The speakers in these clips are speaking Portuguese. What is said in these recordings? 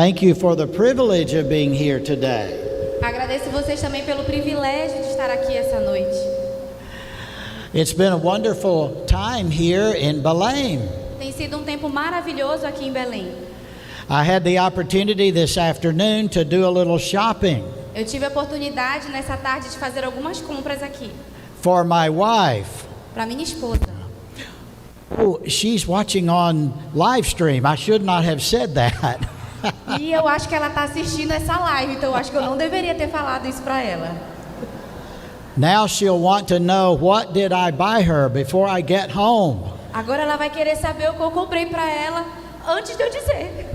Thank you for the privilege of being here today. Agradeço vocês também pelo privilégio de estar aqui essa noite. It's been a wonderful time here in Belém. Tem sido um tempo maravilhoso aqui em Belém. I had the opportunity this afternoon to do a little shopping Eu tive a oportunidade nessa tarde de fazer algumas compras aqui for my wife. para minha esposa. Oh, she's watching on live stream. I should not have said that. E eu acho que ela está assistindo essa live, então eu acho que eu não deveria ter falado isso para ela. Now she'll want to know what did I buy her before I get home. Agora ela vai querer saber o que eu comprei para ela antes de eu dizer.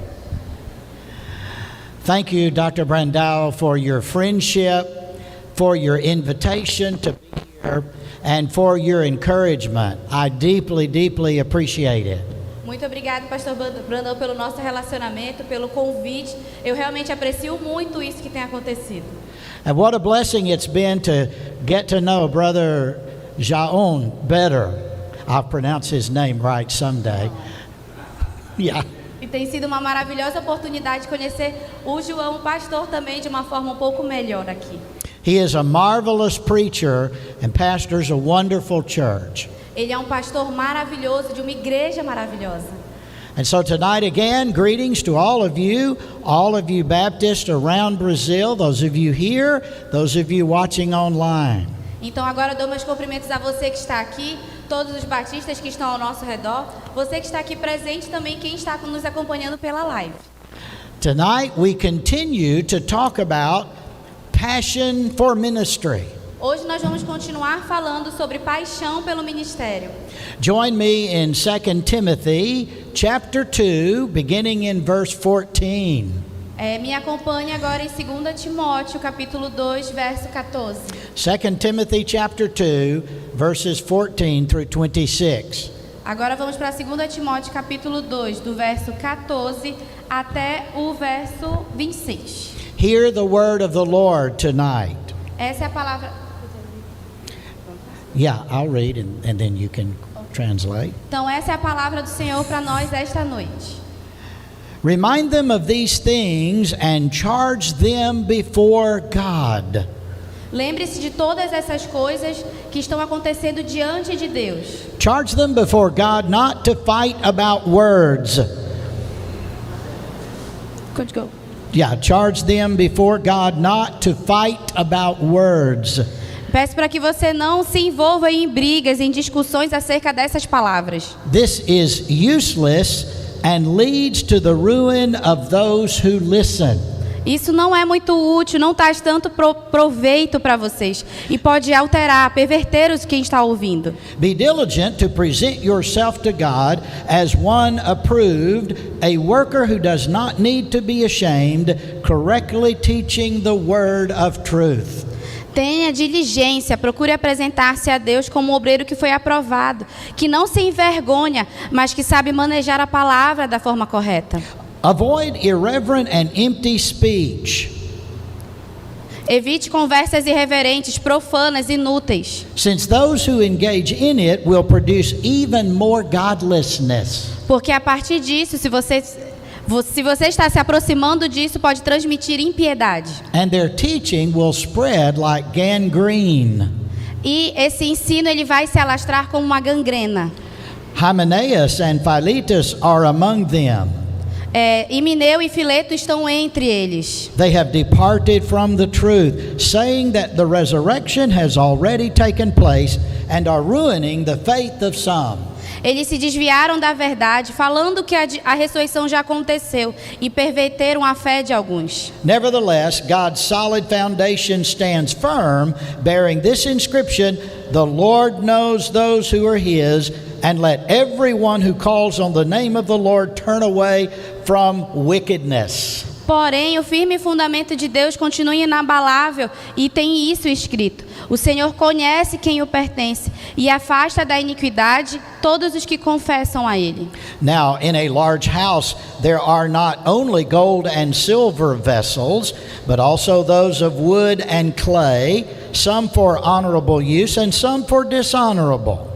Thank you, Dr. Brandau, for your friendship, for your invitation to be here, and for your encouragement. I deeply, deeply appreciate it. Muito obrigado, Pastor Brandão, pelo nosso relacionamento, pelo convite. Eu realmente aprecio muito isso que tem acontecido. And what a blessing it's been to get to know Brother Jaon better. I'll pronounce his name right someday. Yeah. E tem sido uma maravilhosa oportunidade de conhecer o João, o pastor, também de uma forma um pouco melhor aqui. He is a marvelous preacher and pastors a wonderful church. Ele é um pastor maravilhoso, de uma igreja maravilhosa. And so tonight again, greetings to all of you Baptists around Brazil, those of you here, those of you watching online. Então agora eu dou meus cumprimentos a você que está aqui, todos os batistas que estão ao nosso redor, você que está aqui presente também, quem está nos acompanhando pela live. Tonight we continue to talk about passion for ministry. Hoje nós vamos continuar falando sobre paixão pelo ministério. Join me in 2 Timothy chapter 2, beginning in verse 14. Me acompanhe agora em 2 Timóteo, capítulo 2, verso 14. 2 Timothy chapter 2, verses 14 through 26. Agora vamos para 2 Timóteo, capítulo 2, do verso 14 até o verso 26. Hear the word of the Lord tonight. Essa é a palavra. Yeah, I'll read and then you can translate. Então essa é a palavra do Senhor para nós esta noite. Remind them of these things and charge them before God. Lembre-se de todas essas coisas que estão acontecendo diante de Deus. Charge them before God not to fight about words. Could go. Yeah, charge them before God not to fight about words. Peço para que você não se envolva em brigas, em discussões acerca dessas palavras. This is useless and leads to the ruin of those who listen. Isso não é muito útil, não traz tanto proveito para vocês e pode alterar, perverter os quem está ouvindo. Be diligent to present yourself to God as one approved, a worker who does not need to be ashamed, correctly teaching the word of truth. Tenha diligência, procure apresentar-se a Deus como um obreiro que foi aprovado, que não se envergonha, mas que sabe manejar a palavra da forma correta. Avoid irreverent and empty speech. Evite conversas irreverentes, profanas, inúteis. Since those who engage in it will produce even more godlessness. Porque a partir disso, se você está se aproximando disso, pode transmitir impiedade. And their teaching will spread like gangrene. E esse ensino ele vai se alastrar como uma gangrena. Hymenaeus and Philetus are among them. Himeneu e Fileto estão entre eles. They have departed from the truth, saying that the resurrection has already taken place and are ruining the faith of some. Eles se desviaram da verdade, falando que a ressurreição já aconteceu e perverteram a fé de alguns. Nevertheless, God's solid foundation stands firm, bearing this inscription, "The Lord knows those who are his, and let everyone who calls on the name of the Lord turn away from wickedness." Porém, o firme fundamento de Deus continua inabalável e tem isso escrito: o Senhor conhece quem o pertence e afasta da iniquidade todos os que confessam a Ele. Now, in a large house there are not only gold and silver vessels, but also those of wood and clay, some for honorable use and some for dishonorable.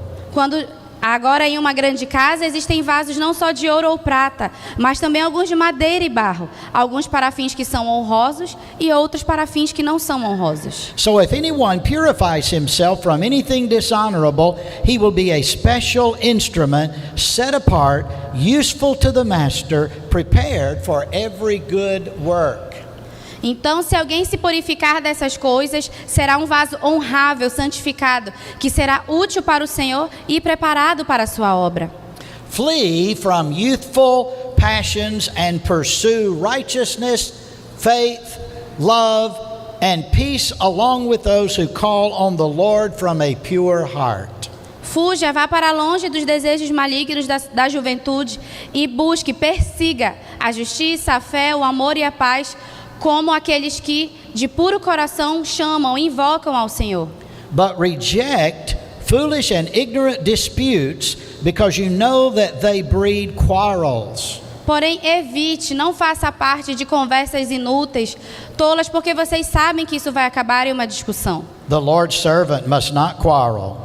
Agora, em uma grande casa, existem vasos não só de ouro ou prata, mas também alguns de madeira e barro, alguns para fins que são honrosos e outros para fins que não são honrosos. So if anyone purifies himself from anything dishonorable, he will be a special instrument, set apart, useful to the master, prepared for every good work. Então, se alguém se purificar dessas coisas, será um vaso honrável, santificado, que será útil para o Senhor e preparado para a sua obra. Flee from youthful passions and pursue righteousness, faith, love, and peace along with those who call on the Lord from a pure heart. Fuja, vá para longe dos desejos malignos da juventude e busque, persiga a justiça, a fé, o amor e a paz, como aqueles que de puro coração chamam e invocam ao Senhor. But reject foolish and ignorant disputes, because you know that they breed quarrels. Porém, evite, não faça parte de conversas inúteis, tolas, porque vocês sabem que isso vai acabar em uma discussão. The Lord's servant must not quarrel,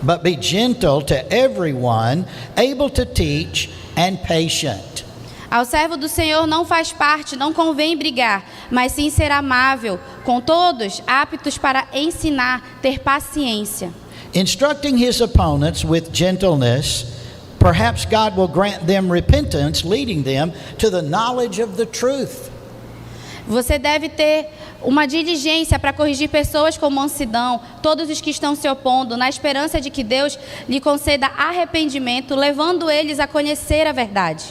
but be gentle to everyone, able to teach and patient. Ao servo do Senhor não faz parte, não convém brigar, mas sim ser amável com todos, aptos para ensinar, ter paciência. Instructing his opponents with gentleness, perhaps God will grant them repentance, leading them to the knowledge of the truth. Você deve ter uma diligência para corrigir pessoas com mansidão, todos os que estão se opondo, na esperança de que Deus lhe conceda arrependimento, levando eles a conhecer a verdade.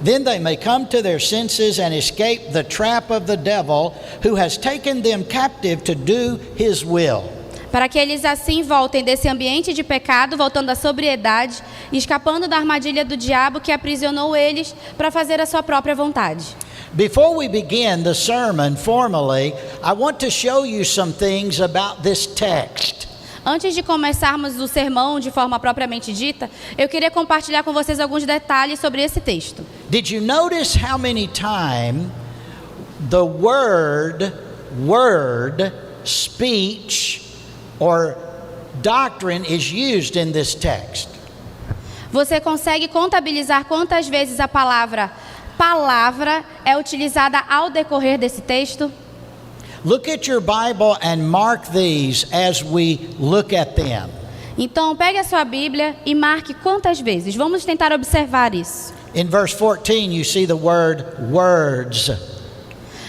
Then they may come to their senses and escape the trap of the devil, who has taken them captive to do his will. Para que eles assim voltem desse ambiente de pecado, voltando à sobriedade, escapando da armadilha do diabo que aprisionou eles para fazer a sua própria vontade. Before we begin the sermon formally, I want to show you some things about this text. Antes de começarmos o sermão de forma propriamente dita, eu queria compartilhar com vocês alguns detalhes sobre esse texto. Did you notice how many times the word, speech, or doctrine is used in this text? Você consegue contabilizar quantas vezes a palavra é utilizada ao decorrer desse texto? Look at your Bible and mark these as we look at them. Então, pegue a sua Bíblia e marque quantas vezes. Vamos tentar observar isso. In verse 14, you see the word words.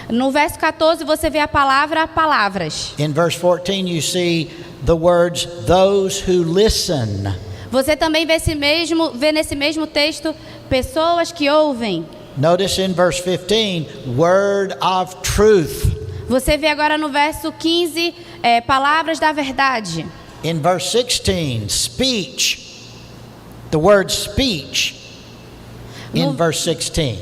No verso 14, você vê a palavra palavras. In verse 14, you see the words those who listen. Você também vê nesse mesmo texto pessoas que ouvem. Notice in verse 15, word of truth. Você vê agora no verso 15, palavras da verdade. In verse 16, speech. The word speech in verse 16.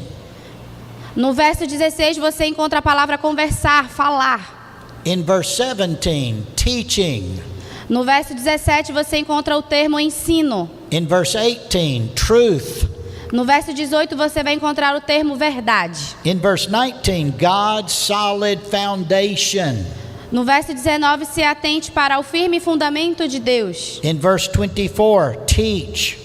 No verso 16, você encontra a palavra conversar, falar. In verse 17, teaching. No verso 17, você encontra o termo ensino. In verse 18, truth. No verso 18, você vai encontrar o termo verdade. In verse 19, God's solid foundation. No verso 19, se atente para o firme fundamento de Deus. In verse 24, teach.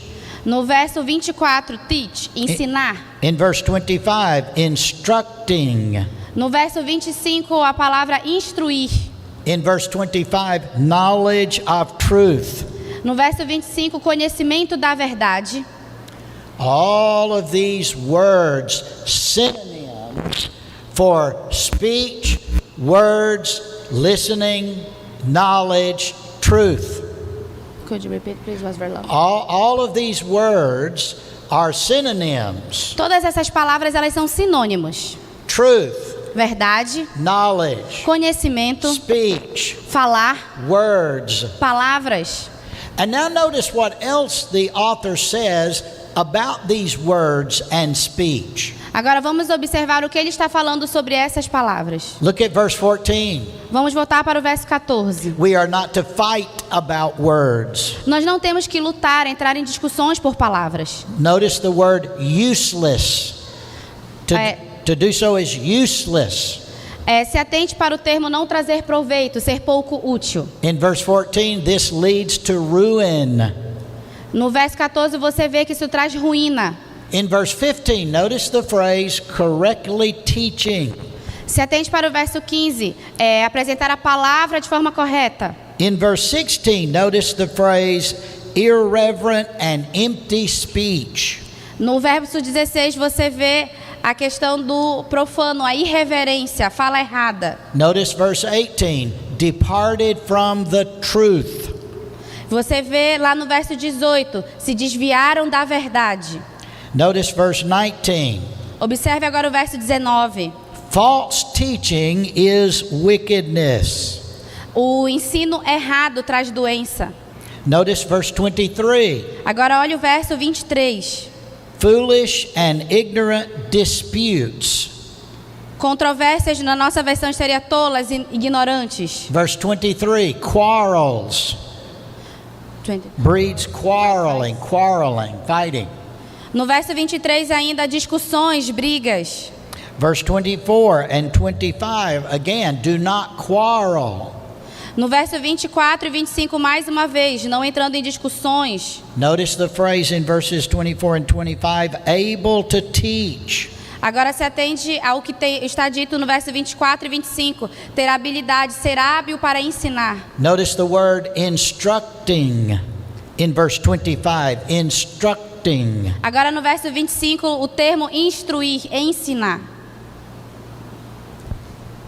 No verso 24, teach, ensinar. In verse 25, instructing. No verso 25, a palavra instruir. In verse 25, knowledge of truth. No verso 25, conhecimento da verdade. All of these words, synonyms for speech, words, listening, knowledge, truth. Could you repeat, please? Was very low. All of these words are synonyms. Todas essas palavras, elas são sinônimos. Truth, Verdade, knowledge, conhecimento, speech, falar, words. palavras. And now notice what else the author says about these words and speech. Agora vamos observar o que ele está falando sobre essas palavras. Look at verse 14. Vamos voltar para o verso 14. We are not to fight about words. Nós não temos que lutar, entrar em discussões por palavras. Notice the word useless. To do so is useless. Se atente para o termo não trazer proveito, ser pouco útil. In verse 14, this leads to ruin. No verso 14 você vê que isso traz ruína. In verse 15, notice the phrase correctly teaching. Se atente para o verso 15, apresentar a palavra de forma correta. In verse 16, notice the phrase irreverent and empty speech. No verso 16 você vê a questão do profano, a irreverência, a fala errada. Notice verse 18, departed from the truth. Você vê lá no verso 18, se desviaram da verdade. Notice verse 19. Observe agora o verso 19. False teaching is wickedness. O ensino errado traz doença. Notice verse 23. Agora olha o verso 23. Foolish and ignorant disputes. Controvérsias, na nossa versão seria tolas e ignorantes. Verse 23, quarrels. 20. Breeds quarreling, fighting. No verso 23 ainda discussões, brigas. Verse 24 and 25, again, do not quarrel. No verso 24 e 25, mais uma vez, não entrando em discussões. Notice the phrase in verses 24 and 25, able to teach. Agora se atende ao que está dito no verso 24 e 25. Ter habilidade, ser hábil para ensinar. Notice the word instructing in verse 25, instructing. Agora no verso 25, o termo instruir, ensinar.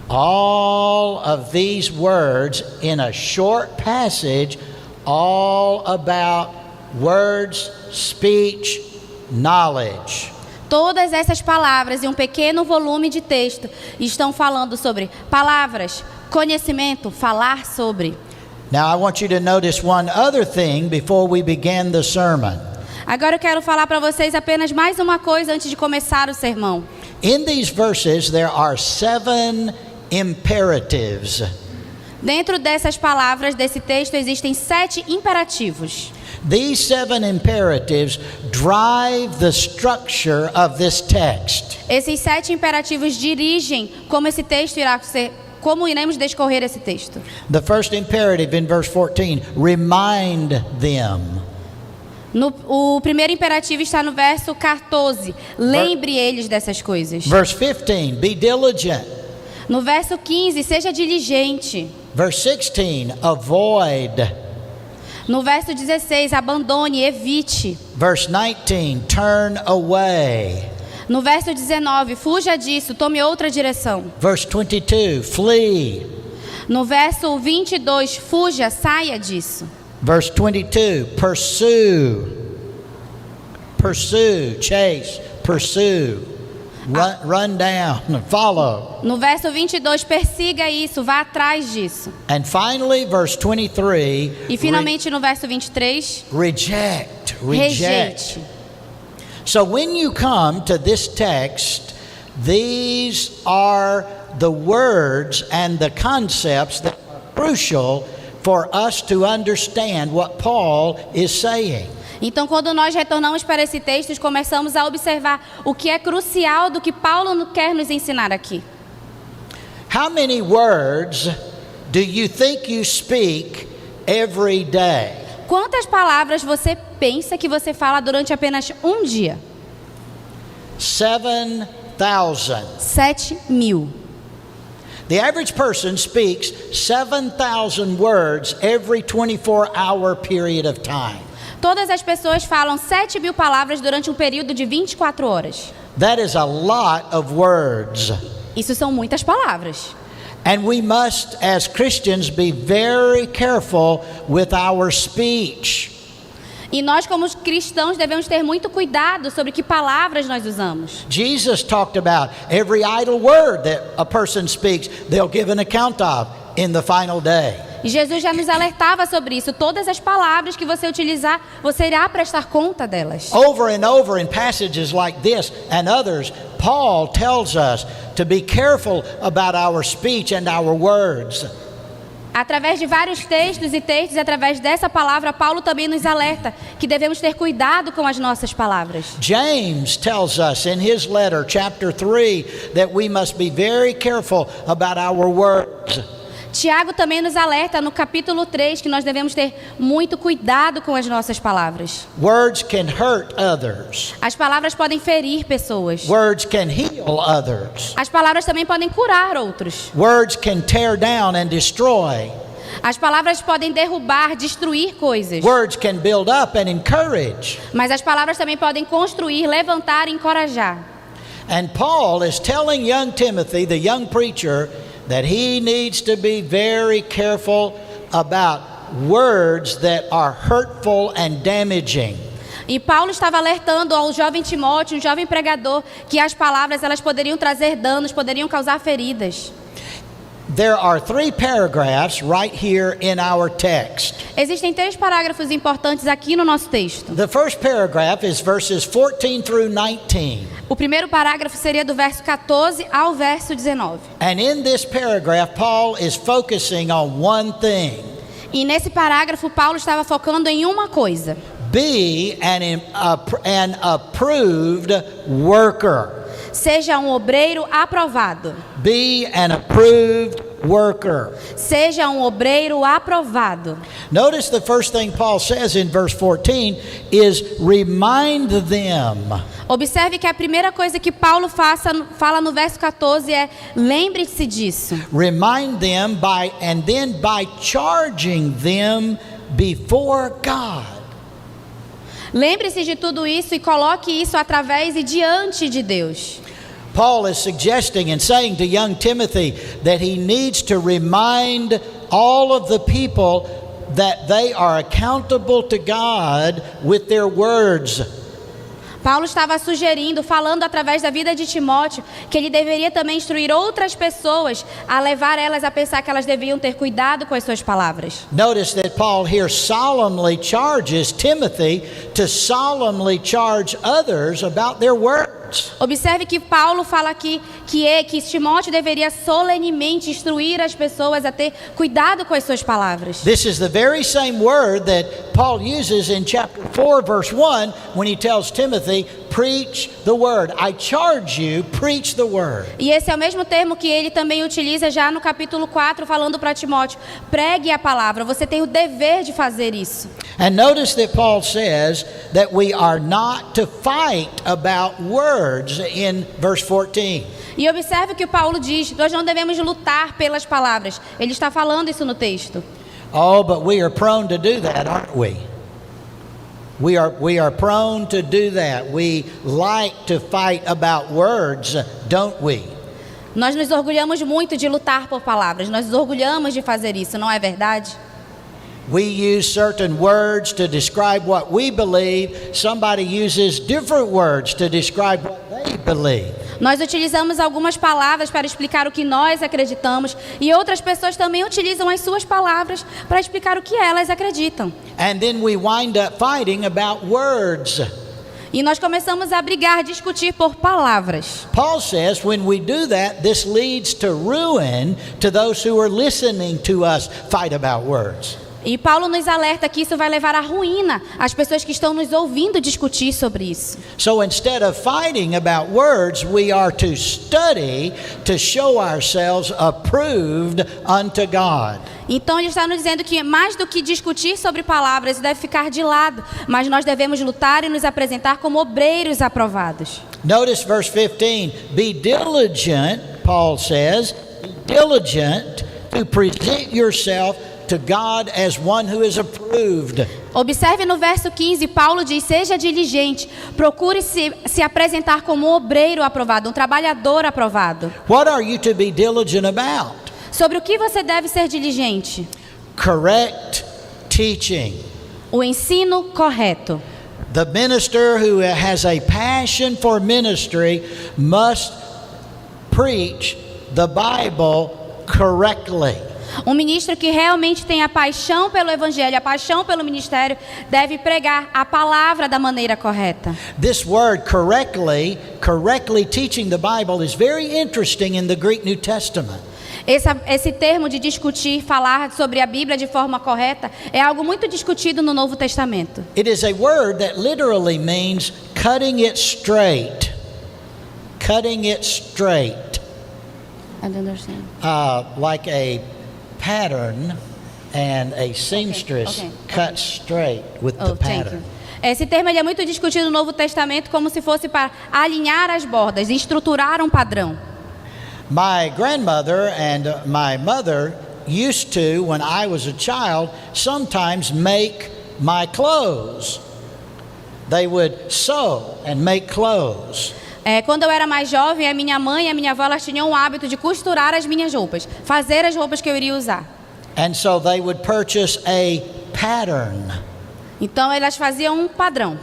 All of these words in a short passage, all about words, speech, knowledge. Todas essas palavras em um pequeno volume de texto estão falando sobre palavras, conhecimento, falar sobre. Now I want you to notice one other thing before we begin the sermon. Agora eu quero falar para vocês apenas mais uma coisa antes de começar o sermão. In these verses there are 7 imperatives. Dentro dessas palavras desse texto existem 7 imperativos. These 7 imperatives drive the structure of this text. Esses 7 imperativos dirigem como esse texto irá ser, como iremos discorrer esse texto. The first imperative in verse 14, remind them. O primeiro imperativo está no verso 14. Lembre eles dessas coisas. Verse 15, be diligent. No verso 15, seja diligente. Verse 16, avoid. No verso 16, abandone, evite. Verse 19, turn away. No verso 19, fuja disso, tome outra direção. Verse 22, flee. No verso 22, fuja, saia disso. Verse 22, pursue. Pursue, chase, pursue. Run down, follow. No verso 22, persiga isso, vá atrás disso. And finally, verse 23, E finalmente no verso 23, reject. rejeite. So when you come to this text, these are the words and the concepts that are crucial for us to understand what Paul is saying. Então, quando nós retornamos para esse texto, começamos a observar o que é crucial do que Paulo quer nos ensinar aqui. How many words do you think you speak every day? Quantas palavras você pensa que você fala durante apenas um dia? 7,000. 7.000. The average person speaks 7,000 words every 24-hour period of time. Todas as pessoas falam 7.000 palavras durante um período de 24 horas. That is a lot of words. Isso são muitas palavras. And we must, as Christians, be very careful with our speech. E nós, como cristãos, devemos ter muito cuidado sobre que palavras nós usamos. Jesus talked about every idle word that a person speaks, they'll give an account of in the final day. E Jesus já nos alertava sobre isso. Todas as palavras que você utilizar, você irá prestar conta delas. Over and over in passages like this and others, Paul tells us to be careful about our speech and our words. Através de vários textos e textos, através dessa palavra, Paulo também nos alerta que devemos ter cuidado com as nossas palavras. James tells us in his letter, chapter 3, that we must be very careful about our words. Tiago também nos alerta no capítulo 3 que nós devemos ter muito cuidado com as nossas palavras. Words can hurt others. As palavras podem ferir pessoas. Words can heal others. As palavras também podem curar outros. Words can tear down and destroy. As palavras podem derrubar, destruir coisas. Words can build up and encourage. Mas as palavras também podem construir, levantar e encorajar. And Paul is telling young Timothy, the young preacher, that he needs to be very careful about words that are hurtful and damaging. E Paulo estava alertando ao jovem Timóteo, um jovem pregador, que as palavras elas poderiam trazer danos, poderiam causar feridas. There are 3 paragraphs right here in our text. Existem 3 parágrafos importantes aqui no nosso texto. The first paragraph is verses 14 through 19. O primeiro parágrafo seria do verso 14 ao verso 19. And in this paragraph, Paul is focusing on one thing. E nesse parágrafo, Paulo estava focando em uma coisa. Be an approved worker. Seja um obreiro aprovado. Be an approved worker. Seja um obreiro aprovado. Notice the first thing Paul says in verse 14 is remind them. Observe que a primeira coisa que Paulo fala no verso 14 é lembre-se disso. Remind them and then by charging them before God. Lembre-se de tudo isso e coloque isso através e diante de Deus. Paul is suggesting and saying to young Timothy that he needs to remind all of the people that they are accountable to God with their words. Paulo estava sugerindo, falando através da vida de Timóteo, que ele deveria também instruir outras pessoas a levar elas a pensar que elas deviam ter cuidado com as suas palavras. Notice that Paul here solemnly charges Timothy to solemnly charge others about their words. Observe que Paulo fala aqui que Timóteo deveria solenemente instruir as pessoas a ter cuidado com as suas palavras. This is the very same word that Paul uses in chapter 4 verse 1 when he tells Timothy, preach the word. I charge you, preach the word. E esse é o mesmo termo que ele também utiliza já no capítulo 4, falando para Timóteo, pregue a palavra, você tem o dever de fazer isso. And notice that Paul says that we are not to fight about words in verse 14. E observe o que o Paulo diz, nós não devemos lutar pelas palavras. Ele está falando isso no texto. Oh, but we are prone to do that, aren't we? We are prone to do that. We like to fight about words, don't we? Nós nos orgulhamos muito de lutar por palavras. Nós nos orgulhamos de fazer isso, não é verdade? We use certain words to describe what we believe. Somebody uses different words to describe what they believe. Nós utilizamos algumas palavras para explicar o que nós acreditamos e outras pessoas também utilizam as suas palavras para explicar o que elas acreditam. And then we wind up fighting about words. E nós começamos a brigar, discutir por palavras. Paul says when we do that, this leads to ruin to those who are listening to us fight about words. E Paulo nos alerta que isso vai levar à ruína às pessoas que estão nos ouvindo discutir sobre isso. So instead of fighting about words, we are to study to show ourselves approved unto God. Então ele está nos dizendo que mais do que discutir sobre palavras, isso deve ficar de lado, mas nós devemos lutar e nos apresentar como obreiros aprovados. Notice verse 15, be diligent, Paul says, be diligent to present yourself to God as one who is approved. Observe no verso 15, Paulo diz, seja diligente, procure se apresentar como um obreiro aprovado, um trabalhador aprovado. What are you to be diligent about? Sobre o que você deve ser diligente? Correct teaching. O ensino correto. The minister who has a passion for ministry must preach the Bible correctly. Um ministro que realmente tem a paixão pelo evangelho, a paixão pelo ministério, deve pregar a palavra da maneira correta. This word correctly teaching the Bible is very interesting in the Greek New Testament. Esse termo de discutir, falar sobre a Bíblia de forma correta, é algo muito discutido no Novo Testamento. It is a word that literally means cutting it straight. Cutting it straight. I don't understand. Like a pattern and a seamstress okay. cuts straight with the Thank pattern. you. Esse termo ele é muito discutido no Novo Testamento como se fosse para alinhar as bordas, estruturar um padrão. My grandmother and my mother used to, when I was a child, sometimes make my clothes. They would sew and make clothes. Quando eu era mais jovem, a minha mãe e a minha avó elas tinham o hábito de costurar as minhas roupas, fazer as roupas que eu iria usar. And so they would purchase a pattern. Então elas faziam um padrão.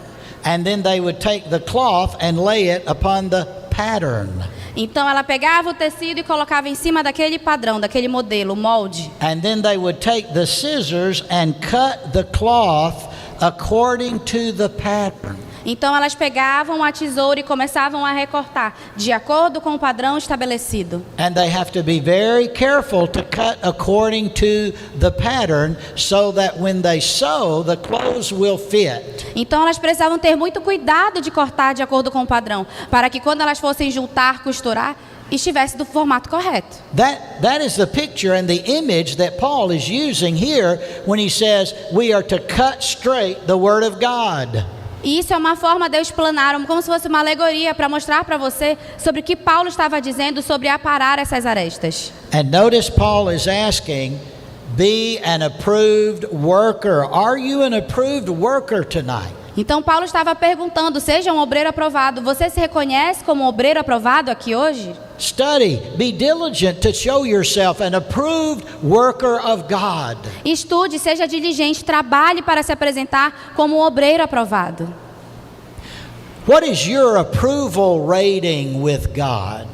And then they would take the cloth and lay it upon the pattern. Então ela pegava o tecido e colocava em cima daquele padrão, daquele modelo, o molde. And then they would take the scissors and cut the cloth according to the pattern. Então elas pegavam a tesoura e começavam a recortar de acordo com o padrão estabelecido. And they have to be very careful to cut according to the pattern so that when they sew, the clothes will fit. Então elas precisavam ter muito cuidado de cortar de acordo com o padrão, para que quando elas fossem juntar, costurar, estivesse do formato correto. That is the picture and the image that Paul is using here when he says we are to cut straight the word of God. E isso é uma forma de eu explanar, como se fosse uma alegoria para mostrar para você sobre o que Paulo estava dizendo sobre aparar essas arestas. And notice Paul is asking, be an approved worker. Are you an approved worker tonight? Então Paulo estava perguntando, seja um obreiro aprovado. Você se reconhece como um obreiro aprovado aqui hoje? Study, be diligent to show yourself an approved worker of God. Estude, seja diligente, trabalhe para se apresentar como um obreiro aprovado. What is your approval rating with God?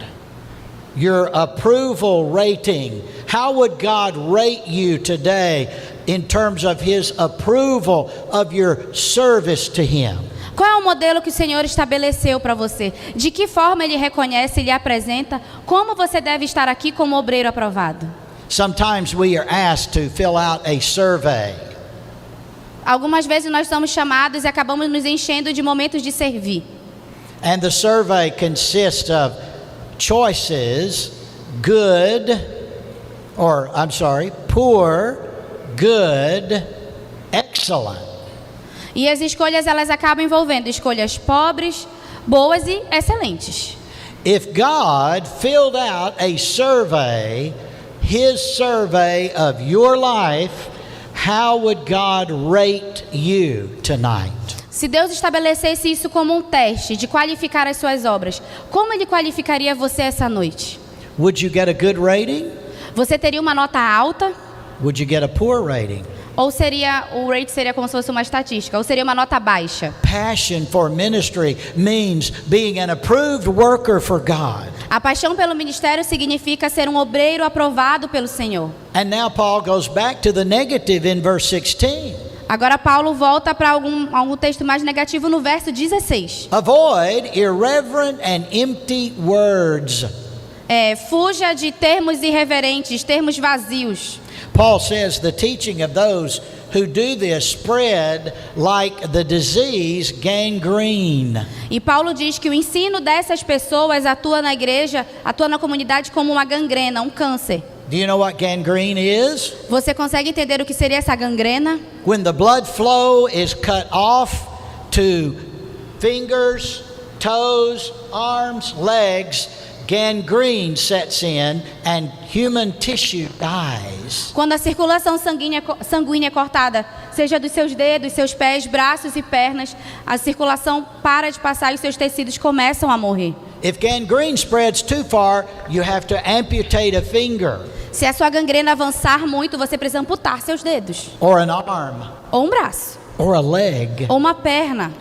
Your approval rating. How would God rate you today in terms of His approval of your service to Him? Qual é o modelo que o Senhor estabeleceu para você? De que forma Ele reconhece e lhe apresenta como você deve estar aqui como obreiro aprovado? Sometimes we are asked to fill out a survey. Algumas vezes nós somos chamados e acabamos nos enchendo de momentos de servir. And the survey consists of choices, good, poor, good, excellent. E as escolhas elas acabam envolvendo escolhas pobres, boas e excelentes. If God filled out a survey, His survey of your life, how would God rate you tonight? Se Deus estabelecesse isso como um teste de qualificar as suas obras, como Ele qualificaria você essa noite? Would you get a good rating? Você teria uma nota alta? Would you get a poor rating? Ou o rate seria como se fosse uma estatística? Ou seria uma nota baixa? Passion for ministry means being an approved worker for God. A paixão pelo ministério significa ser um obreiro aprovado pelo Senhor. And now Paul goes back to the negative in verse 16. Agora Paulo volta para algum texto mais negativo no verso 16. Avoid irreverent and empty words. Fuja de termos irreverentes, termos vazios. Paul says the teaching of those who do this spread like the disease gangrene. E Paulo diz que o ensino dessas pessoas atua na igreja, atua na comunidade como uma gangrena, um câncer. Do you know what gangrene is? Você consegue entender o que seria essa gangrena? When the blood flow is cut off to fingers, toes, arms, legs, gangrene sets in and human tissue dies. Quando a circulação sanguínea é cortada, seja dos seus dedos, seus pés, braços e pernas, a circulação para de passar e os seus tecidos começam a morrer. If gangrene spreads too far, you have to amputate a finger. Se a sua gangrena avançar muito, você precisa amputar seus dedos. Or an arm. Ou um braço. Or a leg. Ou uma perna.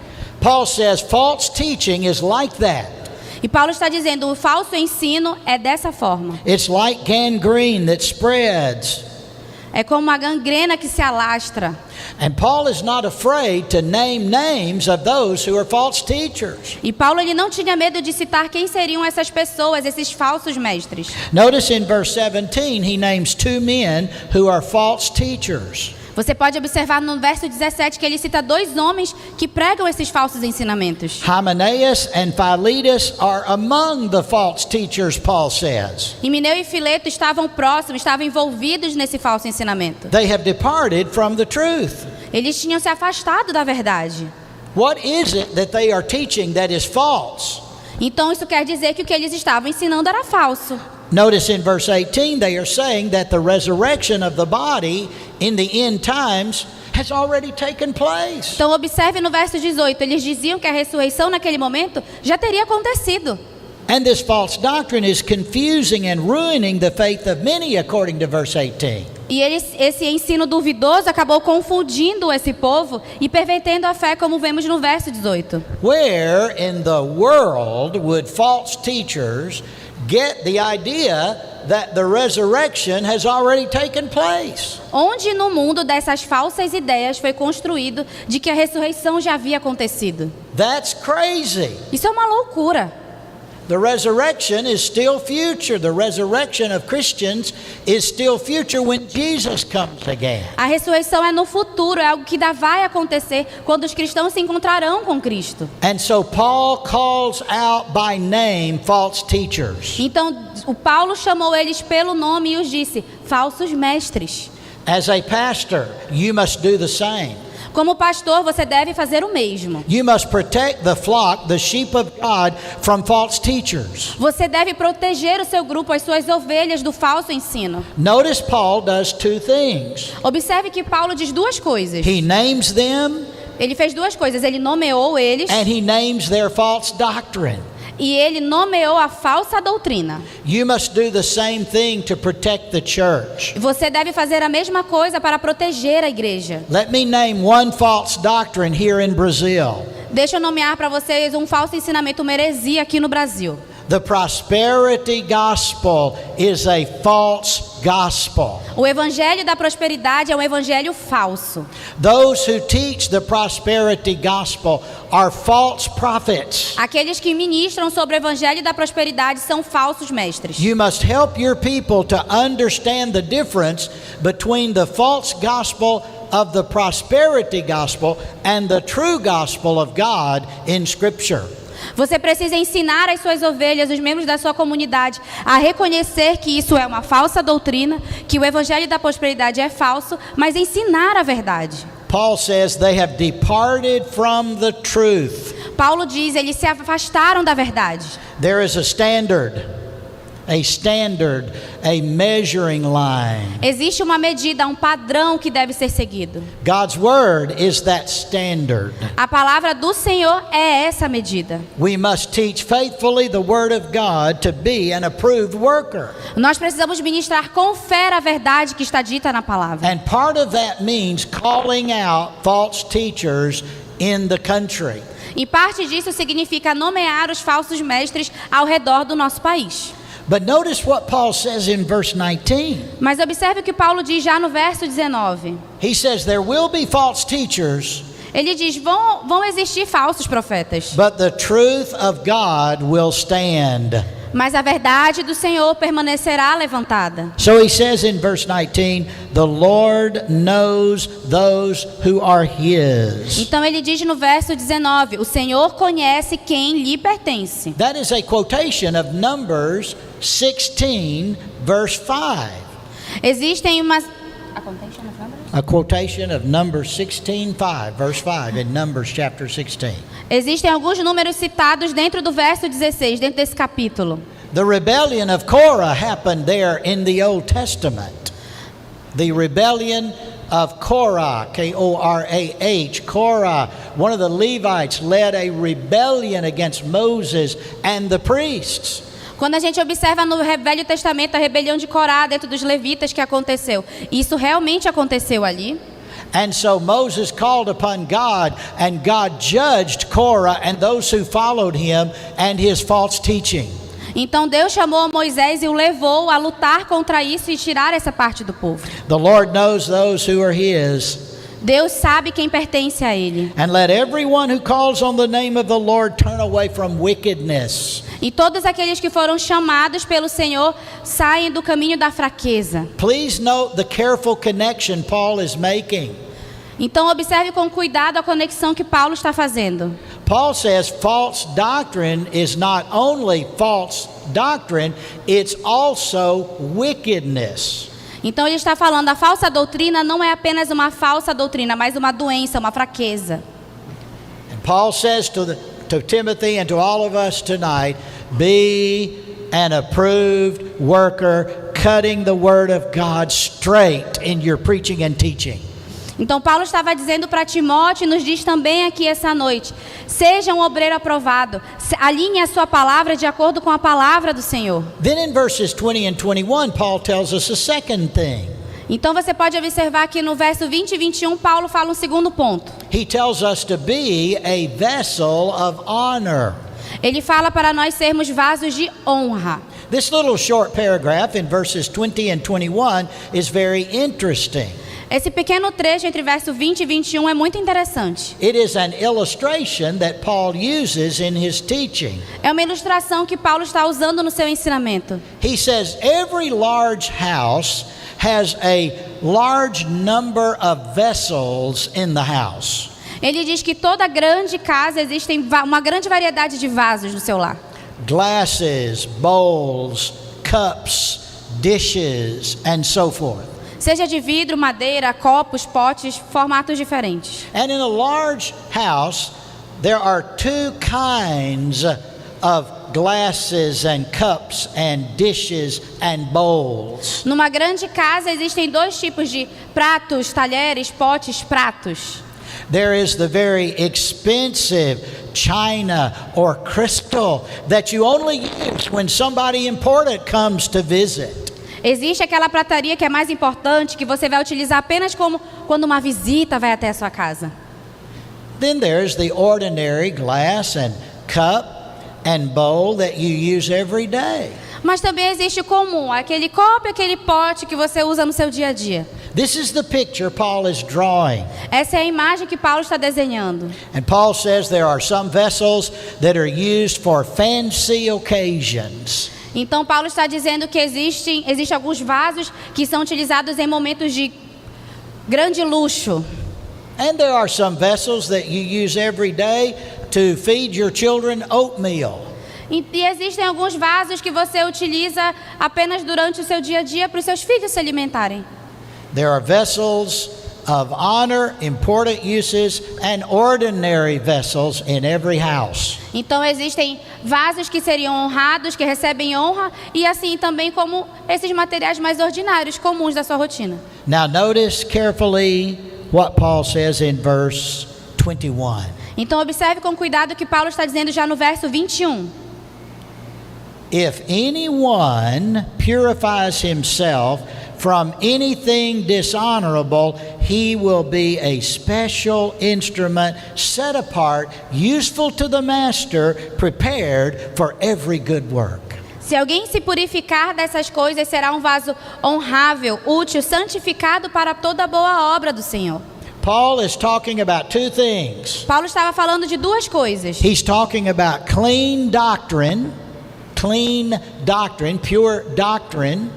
Paul says false teaching is like that. E Paulo está dizendo, o falso ensino é dessa forma. It's like gangrene that spreads. É como uma gangrena que se alastra. And Paul is not afraid to name names of those who are false teachers. E Paulo ele não tinha medo de citar quem seriam essas pessoas, esses falsos mestres. Notice in verse 17 he names two men who are false teachers. Você pode observar no verso 17 que ele cita 2 homens que pregam esses falsos ensinamentos. Hymenaeus and Philetus are among the false teachers, Paul says. Himeneu e Fileto estavam próximos, estavam envolvidos nesse falso ensinamento. They have departed from the truth. Eles tinham se afastado da verdade. What is it that they are teaching that is false? Então isso quer dizer que o que eles estavam ensinando era falso. Notice in verse 18 they are saying that the resurrection of the body in the end times has already taken place. Então observe no verso 18, eles diziam que a ressurreição naquele momento já teria acontecido. And this false doctrine is confusing and ruining the faith of many, according to verse 18. E esse ensino duvidoso acabou confundindo esse povo e pervertendo a fé, como vemos no verso 18. Where in the world would false teachers get the idea that the resurrection has already taken place? Onde no mundo dessas falsas ideias foi construído de que a ressurreição já havia acontecido? That's crazy. Isso é uma loucura. The resurrection is still future. The resurrection of Christians is still future when Jesus comes again. A ressurreição é no futuro, é algo que ainda vai acontecer quando os cristãos se encontrarão com Cristo. And so Paul calls out by name false teachers. Então, o Paulo chamou eles pelo nome e os disse: falsos mestres. As a pastor, you must do the same. Como pastor, você deve fazer o mesmo. You must protect the flock, the sheep of God, from false teachers. Você deve proteger o seu grupo, as suas ovelhas, do falso ensino. Notice Paul does 2 things. Observe que Paulo diz 2 coisas. He names them Ele fez 2 coisas. Ele nomeou eles and he names their false doctrine. e ele nomeou a falsa doutrina. You must do the same thing to protect the church. Você deve fazer a mesma coisa para proteger a igreja. Let me name one false doctrine here in Brazil. Deixa eu nomear para vocês um falso ensinamento, uma heresia aqui no Brasil. The prosperity gospel is a false gospel. O evangelho da prosperidade é um evangelho falso. Those who teach the prosperity gospel are false prophets. Aqueles que ministram sobre o evangelho da prosperidade são falsos mestres. You must help your people to understand the difference between the false gospel of the prosperity gospel and the true gospel of God in Scripture. Você precisa ensinar as suas ovelhas, os membros da sua comunidade, a reconhecer que isso é uma falsa doutrina, que o evangelho da prosperidade é falso, mas ensinar a verdade. Paul says they have departed from the truth. Paulo diz, eles se afastaram da verdade. There is a standard, a measuring line. Existe uma medida, um padrão que deve ser seguido. God's word is that standard. A palavra do Senhor é essa medida. We must teach faithfully the word of God to be an approved worker. Nós precisamos ministrar com fé a verdade que está dita na palavra. And part of that means calling out false teachers in the country. E parte disso significa nomear os falsos mestres ao redor do nosso país. But notice what Paul says in verse 19. Mas observe o que Paulo diz já no verso 19. He says there will be false teachers, Ele diz, vão existir falsos profetas, but the truth of God will stand. mas a verdade do Senhor permanecerá levantada. So he says in verse 19, the Lord knows those who are his. Então ele diz no verso 19, o Senhor conhece quem lhe pertence. That is a quotation of Numbers 16, verse 5. Existem umas... A quotation of Numbers 16, 5, verse 5 in Numbers chapter 16. Existem alguns números citados dentro do verso 16, dentro desse capítulo. The rebellion of Korah happened there in the Old Testament. The rebellion of Korah, K-O-R-A-H, Korah, one of the Levites, led a rebellion against Moses and the priests. Quando a gente observa no Velho Testamento a rebelião de Corá dentro dos levitas que aconteceu, isso realmente aconteceu ali. And so Moses called upon God, and God judged Korah and those who followed him and his false teaching. Então Deus chamou Moisés e o levou a lutar contra isso e tirar essa parte do povo. The Lord knows those who are his. Deus sabe quem pertence a Ele. And let everyone who calls on the name of the Lord turn away from wickedness. E todos aqueles que foram chamados pelo Senhor saem do caminho da fraqueza. Please note the careful connection Paul is making. Então observe com cuidado a conexão que Paulo está fazendo. Paul says false doctrine is not only false doctrine, it's also wickedness. Então ele está falando, a falsa doutrina não é apenas uma falsa doutrina, mas uma doença, uma fraqueza. And Paul says to Timothy and to all of us tonight, be an approved worker, cutting the word of God straight in your preaching and teaching. Então Paulo estava dizendo para Timóteo e nos diz também aqui essa noite, seja um obreiro aprovado, alinhe a sua palavra de acordo com a palavra do Senhor. Then in verses 20 and 21, Paul tells us a second thing. Então você pode observar que no verso 20 e 21, Paulo fala um segundo ponto. He tells us to be a vessel of honor. Ele fala para nós sermos vasos de honra. This little short paragraph in verses 20 and 21 is very interesting. Esse pequeno trecho entre verso 20 e 21 é muito interessante. It is an illustration that Paul uses in his teaching. É uma ilustração que Paulo está usando no seu ensinamento. He says every large house has a large number of vessels in the house. Ele diz que toda grande casa existem uma grande variedade de vasos no seu lar. Glasses, bowls, cups, dishes, and so forth. Seja de vidro, madeira, copos, potes, formatos diferentes. And in a large house, there are two kinds of glasses and cups and dishes and bowls. Numa grande casa existem dois tipos de pratos, talheres, potes, pratos. There is the very expensive china or crystal that you only use when somebody important comes to visit. Existe aquela prataria que é mais importante, que você vai utilizar apenas como quando uma visita vai até a sua casa. Then there's the ordinary glass and cup and bowl that you use every day. Mas também existe o comum, aquele copo, aquele pote que você usa no seu dia a dia. This is the picture Paul is drawing. Essa é a imagem que Paulo está desenhando. And Paul says there are some vessels that are used for fancy occasions. Então Paulo está dizendo que existem alguns vasos que são utilizados em momentos de grande luxo. And there are some vessels that you use every day to feed your children oatmeal. E existem alguns vasos que você utiliza apenas durante o seu dia a dia para os seus filhos se alimentarem. There are vessels of honor, important uses, and ordinary vessels in every house. Então existem vasos que seriam honrados, que recebem honra, e assim também como esses materiais mais ordinários, comuns da sua rotina. Now notice carefully what Paul says in verse 21. Então observe com cuidado o que Paulo está dizendo já no verso 21. If anyone purifies himself from anything dishonorable, he will be a special instrument set apart, useful to the master, prepared for every good work. Se alguém se purificar dessas coisas, será um vaso honrável, útil, santificado para toda boa obra do Senhor. Paul is talking about two things. Paulo estava falando de duas coisas. He's talking about clean doctrine, pure doctrine.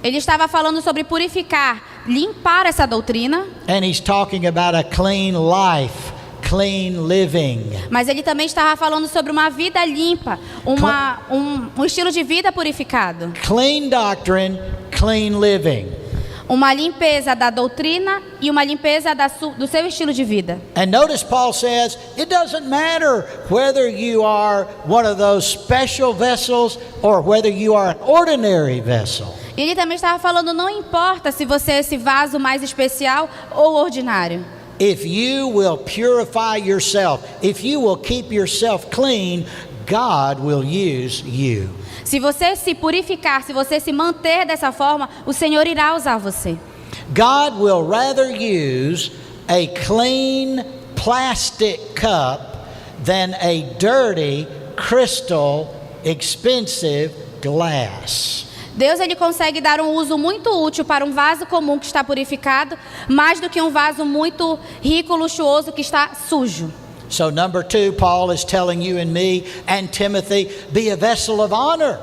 Ele estava falando sobre purificar, limpar essa doutrina. And he's talking about a clean life, clean living. Mas ele também estava falando sobre uma vida limpa, um estilo de vida purificado. Clean doctrine, clean living. Uma limpeza da doutrina e uma limpeza do seu estilo de vida. And notice Paul says, it doesn't matter whether you are one of those special vessels or whether you are an ordinary vessel. Ele também estava falando, não importa se você é esse vaso mais especial ou ordinário. If you will purify yourself, if you will keep yourself clean, God will use you. Se você se purificar, se você se manter dessa forma, o Senhor irá usar você. God will rather use a clean plastic cup than a dirty crystal expensive glass. Deus ele consegue dar um uso muito útil para um vaso comum que está purificado, mais do que um vaso muito rico, luxuoso que está sujo. So number 2, Paul is telling you and me and Timothy, be a vessel of honor.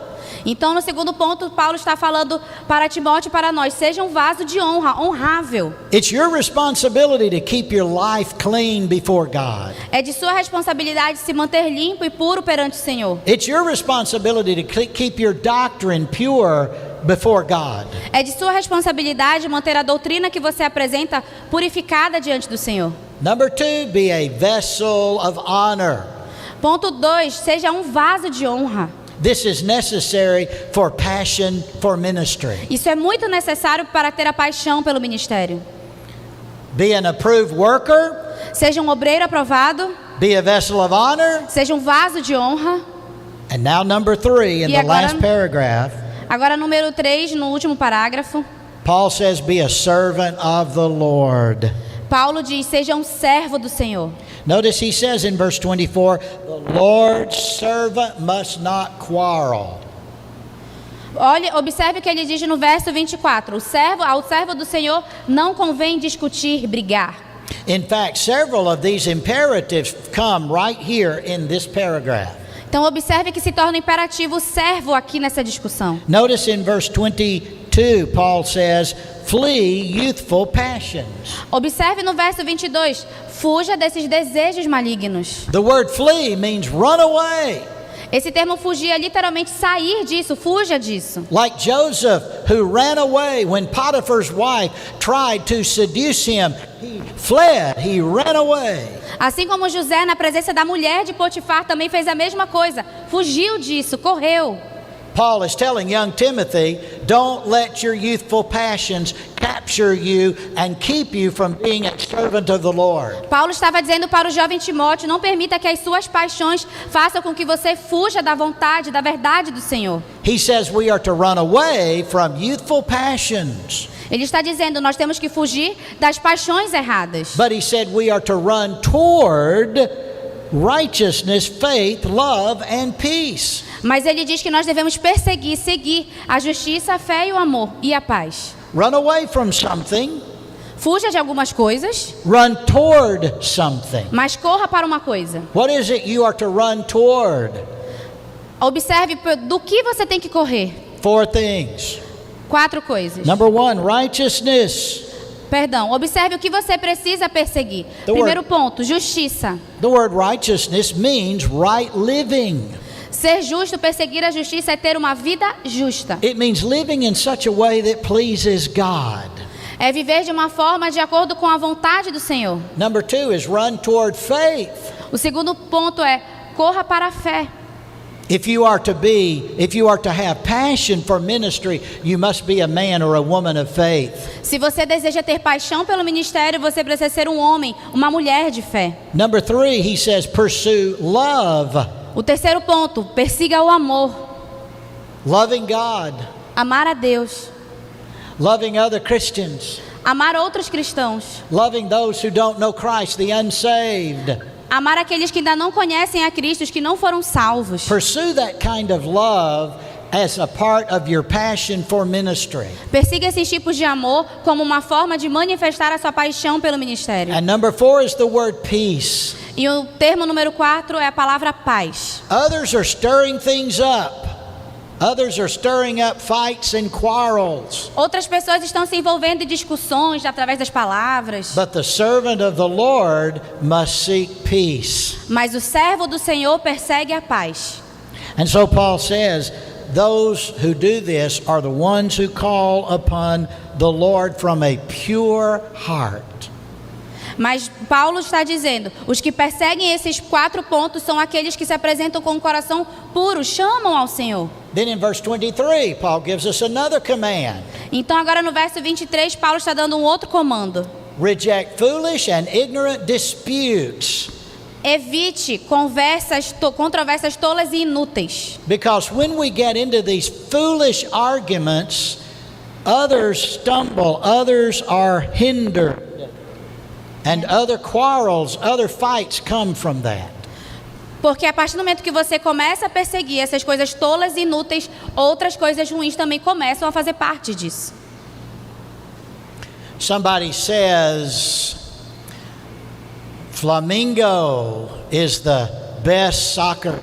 Então, no segundo ponto, Paulo está falando para Timóteo e para nós: seja um vaso de honra, honrável. It's your responsibility to keep your life clean before God. É de sua responsabilidade se manter limpo e puro perante o Senhor. It's your responsibility to keep your doctrine pure before God. É de sua responsabilidade manter a doutrina que você apresenta purificada diante do Senhor. Number 2, be a vessel of honor. Ponto 2, seja um vaso de honra. This is necessary for passion for ministry. Isso é muito necessário para ter a paixão pelo ministério. Be an approved worker. Seja um obreiro aprovado. Be a vessel of honor. Seja um vaso de honra. And now number 3 in E the agora- last paragraph, Agora, número 3, no último parágrafo, Paul says, be a servant of the Lord. Paulo diz: seja um servo do Senhor. Notice he says in verse 24, the Lord's servant must not quarrel. Olhe, observe o que ele diz no verso 24: ao servo do Senhor não convém discutir, brigar. In fact, several of these imperatives come right here in this paragraph. Então, observe que se torna imperativo o servo aqui nessa discussão. Notice in verse 22, Paul says, flee youthful passions. Observe no verso 22: fuja desses desejos malignos. The word flee means run away. Esse termo fugir é literalmente sair disso, fuja disso. Like Joseph, who ran away when Potiphar's wife tried to seduce him. He fled, he ran away. Assim como José, na presença da mulher de Potifar, também fez a mesma coisa. Fugiu disso, correu. Paul is telling young Timothy, don't let your youthful passions capture you and keep you from being a servant of the Lord. Paulo estava dizendo para o jovem Timóteo: não permita que as suas paixões façam com que você fuja da vontade, da verdade do Senhor. He says we are to run away from youthful passions. Ele está dizendo: nós temos que fugir das paixões erradas. But he said we are to run toward righteousness, faith, love, and peace. Mas ele diz que nós devemos perseguir, seguir a justiça, a fé e o amor e a paz. Run away from something, Fuja de algumas coisas, run toward something. mas corra para uma coisa. What is it you are to run toward? Observe do que você tem que correr. 4 things. 4 coisas. Number 1, righteousness. Perdão, observe o que você precisa perseguir. The Primeiro ponto, justiça. The word righteousness means right living. Ser justo, perseguir a justiça é ter uma vida justa. It means living in such a way that pleases God. É viver de uma forma de acordo com a vontade do Senhor. Number 2 is run toward faith. O segundo ponto é corra para a fé. If you are to have passion for ministry, you must be a man or a woman of faith. Se você deseja ter paixão pelo ministério, você precisa ser um homem, uma mulher de fé. Number 3, he says pursue love. O terceiro ponto, persiga o amor. Loving God, Amar a Deus. loving other Christians, Amar outros cristãos. loving those who don't know Christ, the unsaved. Amar aqueles que ainda não conhecem a Cristo, os que não foram salvos. Pursue that kind of love as a part of your passion for ministry. Persiga esses tipos de amor como uma forma de manifestar a sua paixão pelo ministério. And number 4 is the word peace. E o termo número 4 é a palavra paz. Others are stirring things up. Others are stirring up fights and quarrels. Outras pessoas estão se envolvendo em discussões através das palavras. But the servant of the Lord must seek peace. Mas o servo do Senhor persegue a paz. And so Paul says, those who do this are the ones who call upon the Lord from a pure heart. Mas Paulo está dizendo, os que perseguem esses 4 pontos são aqueles que se apresentam com o coração puro, chamam ao Senhor. Then in verse 23, Paul gives us another command. Então agora no verso 23, Paulo está dando um outro comando. Reject foolish and ignorant disputes. Evite controvérsias tolas e inúteis. Because when we get into these foolish arguments, others stumble, others are hindered. And other quarrels, other fights come from that. Porque a partir do momento que você começa a perseguir essas coisas tolas e inúteis, outras coisas ruins também começam a fazer parte disso. Somebody says, Flamengo is the best soccer.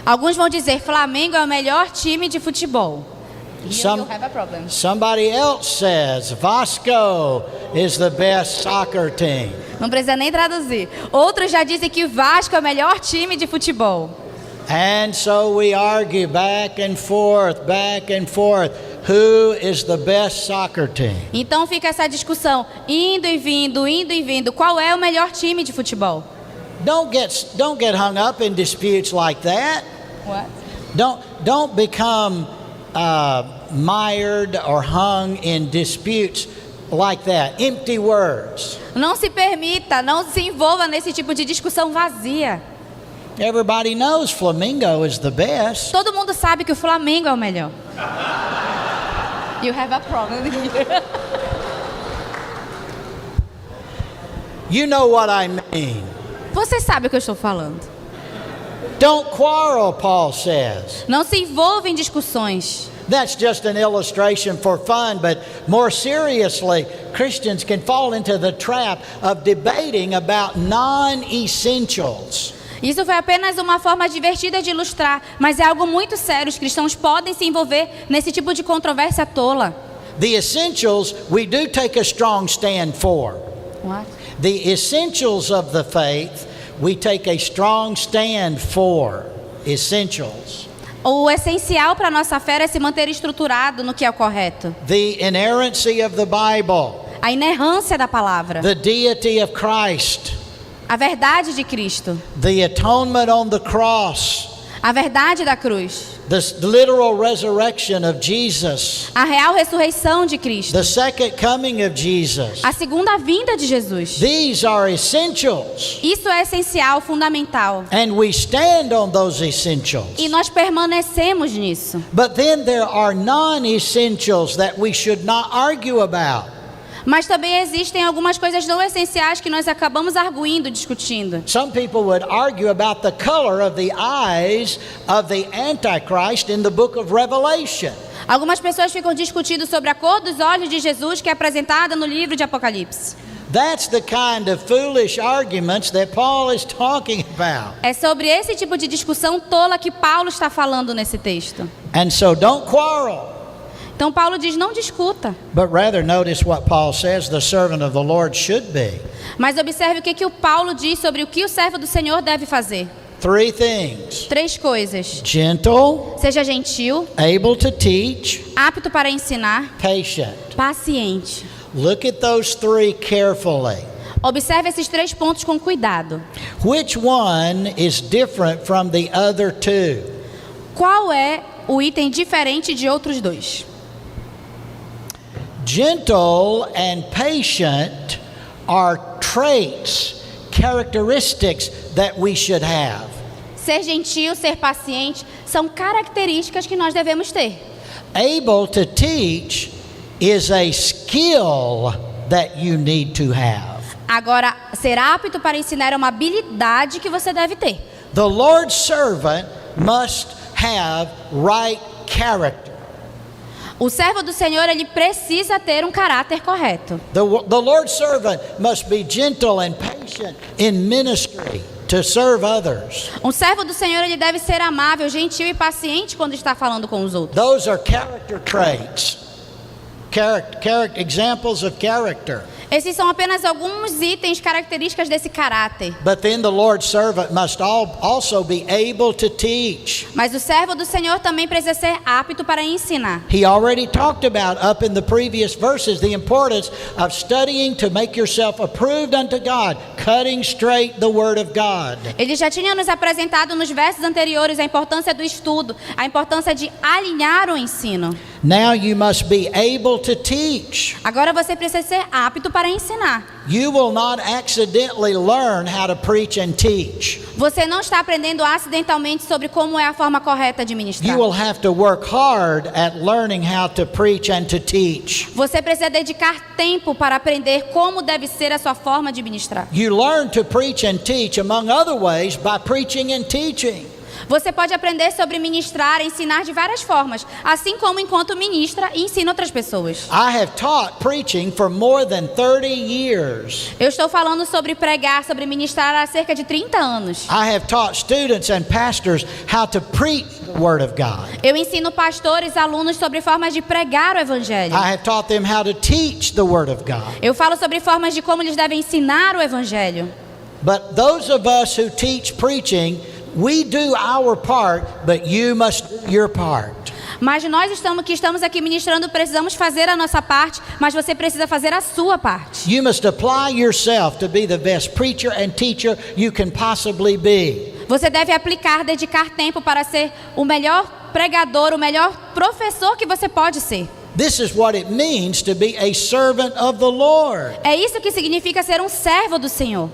Alguns vão dizer Flamengo é o melhor time de futebol. Here Some- you have a problem. Somebody else says Vasco is the best soccer team. Não precisa nem traduzir. Outros já dizem que o Vasco é o melhor time de futebol. And so we argue back and forth. Who is the best soccer team? Então fica essa discussão, indo e vindo. Qual é o melhor time de futebol? Don't get hung up in disputes like that. What? Don't become mired or hung in disputes like that. Empty words. Não se permita, não se envolva nesse tipo de discussão vazia. Everybody knows Flamengo is the best. Todo mundo sabe que o Flamengo é o melhor. You have a problem here. You know what I mean. Você sabe o que eu estou falando. Don't quarrel, Paul says. Não se envolva em discussões. That's just an illustration for fun, but more seriously, Christians can fall into the trap of debating about non-essentials. Isso foi apenas uma forma divertida de ilustrar, mas é algo muito sério. Os cristãos podem se envolver nesse tipo de controvérsia tola. The essentials we do take a strong stand for. What? The essentials of the faith we take a strong stand for. Essentials. O essencial para a nossa fé é se manter estruturado no que é o correto. The inerrancy of the Bible. A inerrância da palavra. The deity of Christ. A verdade de Cristo. The atonement on the cross. A verdade da cruz. The literal resurrection of Jesus. A real ressurreição de Cristo. The second coming of Jesus. A segunda vinda de Jesus. These are essentials. Isso é essencial, fundamental. And we stand on those essentials. E nós permanecemos nisso. But then there are non-essentials that we should not argue about. Mas também existem algumas coisas não essenciais que nós acabamos arguindo, discutindo. Some people would argue about the color of the eyes of the Antichrist in the book of Revelation. Algumas pessoas ficam discutindo sobre a cor dos olhos de Jesus que é apresentada no livro de Apocalipse. That's the kind of foolish arguments that Paul is talking about. É sobre esse tipo de discussão tola que Paulo está falando nesse texto. And so don't quarrel. Então Paulo diz, não discuta. But rather notice what Paul says the servant of the Lord should be. Mas observe o que o Paulo diz sobre o que o servo do Senhor deve fazer. 3 things. 3 coisas. Gentle, Seja gentil, able to teach, apto para ensinar, patient. paciente. Look at those 3 carefully. Observe esses 3 pontos com cuidado. Which one is different from the other 2? Qual é o item diferente de outros 2? Gentle and patient are traits, characteristics that we should have. Ser gentil, ser paciente, são características que nós devemos ter. Able to teach is a skill that you need to have. Agora, ser apto para ensinar é uma habilidade que você deve ter. The Lord's servant must have right character. O servo do Senhor, ele precisa ter um caráter correto. The Lord's servant must be gentle and patient in ministry to serve others. Um servo do Senhor, ele deve ser amável, gentil e paciente quando está falando com os outros. Those are character traits. Examples of character. Esses são apenas alguns itens, características desse caráter. But then the Lord's servant must also be able to teach. Mas o servo do Senhor também precisa ser apto para ensinar. He already talked about up in the previous verses the importance of studying to make yourself approved unto God, cutting straight the word of God. Ele já tinha nos apresentado nos versos anteriores a importância do estudo, a importância de alinhar o ensino. Now you must be able to teach. Agora você precisa ser apto para ensinar. You will not accidentally learn how to preach and teach. Você não está aprendendo acidentalmente sobre como é a forma correta de ministrar. You will have to work hard at learning how to preach and to teach. Você precisa dedicar tempo para aprender como deve ser a sua forma de ministrar. You learn to preach and teach among other ways by preaching and teaching. Você pode aprender sobre ministrar, ensinar de várias formas, assim como enquanto ministra e ensina outras pessoas. I have taught preaching for more than 30 years. Eu estou falando sobre pregar, sobre ministrar há cerca de 30 anos. I have taught students and pastors how to preach the Word of God. Eu ensino pastores e alunos sobre formas de pregar o evangelho. I have taught them how to teach the Word of God. Eu falo sobre formas de como eles devem ensinar o evangelho. But those of us who teach preaching, we do our part, but you must do your part. Mas nós que estamos aqui ministrando, precisamos fazer a nossa parte, mas você precisa fazer a sua parte. You must apply yourself to be the best preacher and teacher you can possibly be. Você deve aplicar, dedicar tempo para ser o melhor pregador, o melhor professor que você pode ser. This is what it means to be a servant of the Lord. É isso que significa ser um servo do Senhor.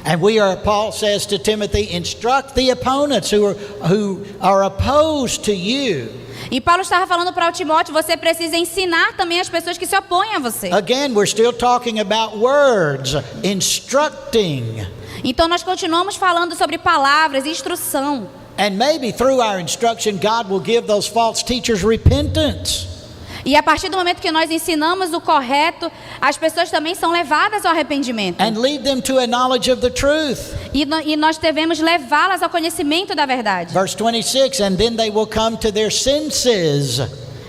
And Paul says to Timothy, instruct the opponents who are opposed to you. E Paulo estava falando para o Timóteo, você precisa ensinar também as pessoas que se opõem a você. Again, we're still talking about words, instructing. Então nós continuamos falando sobre palavras, instrução. And maybe through our instruction, God will give those false teachers repentance. E a partir do momento que nós ensinamos o correto, as pessoas também são levadas ao arrependimento. And lead them to a knowledge of the truth. E nós devemos levá-las ao conhecimento da verdade. Verse 26, and then they will come to their senses.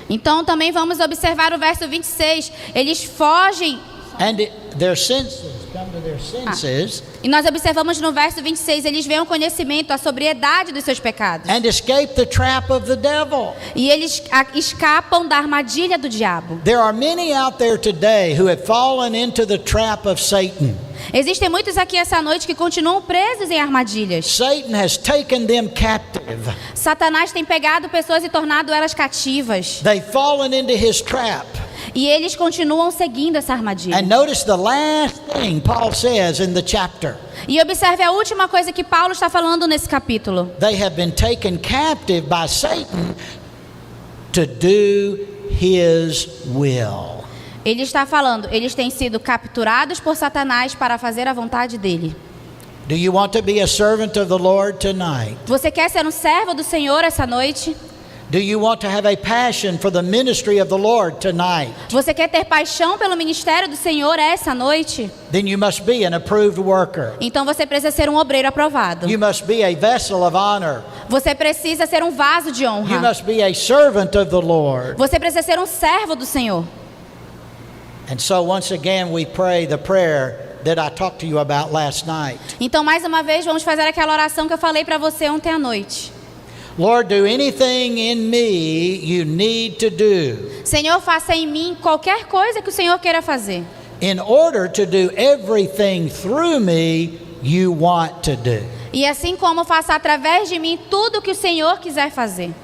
Então também vamos observar o verso 26. Eles fogem. And their senses, come to their senses. E nós observamos no verso 26, eles veem o conhecimento, a sobriedade dos seus pecados. And escape the trap of the devil. E eles escapam da armadilha do diabo. There are many out there today who have fallen into the trap of Satan. Existem muitos aqui essa noite que continuam presos em armadilhas. Satan has taken them captive. Satanás tem pegado pessoas e tornado elas cativas. They've fallen into his trap. E eles continuam seguindo essa armadilha. And notice the last thing Paul says in the chapter. E observe a última coisa que Paulo está falando nesse capítulo. They have been taken captive by Satan to do his will. Ele está falando, eles têm sido capturados por Satanás para fazer a vontade dele. Do you want to be a servant of the Lord tonight? Você quer ser um servo do Senhor essa noite? Do you want to have a passion for the ministry of the Lord tonight? Você quer ter paixão pelo ministério do Senhor essa noite? Then you must be an approved worker. Então você precisa ser um obreiro aprovado. You must be a vessel of honor. Você precisa ser um vaso de You honra. must be a servant of the Lord. Você precisa ser um servo do Senhor. And so once again we pray the prayer that I talked to you about last night. Então mais uma vez vamos fazer aquela oração que eu falei para você ontem à noite. Lord, do anything in me you need to do. Senhor, faça em mim qualquer coisa que o Senhor queira fazer. In order to do everything through me you want to do. E assim como faça através de mim tudo o que o Senhor quiser fazer.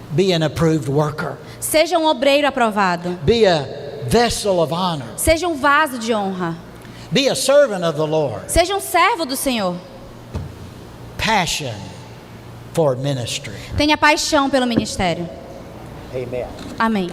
Be an approved worker. Seja um obreiro aprovado. Be a vessel of honor. Seja um vaso de honra. Be a servant of the Lord. Seja um servo do Senhor. Passion for ministry. Tenha paixão pelo ministério. Amen. Amém.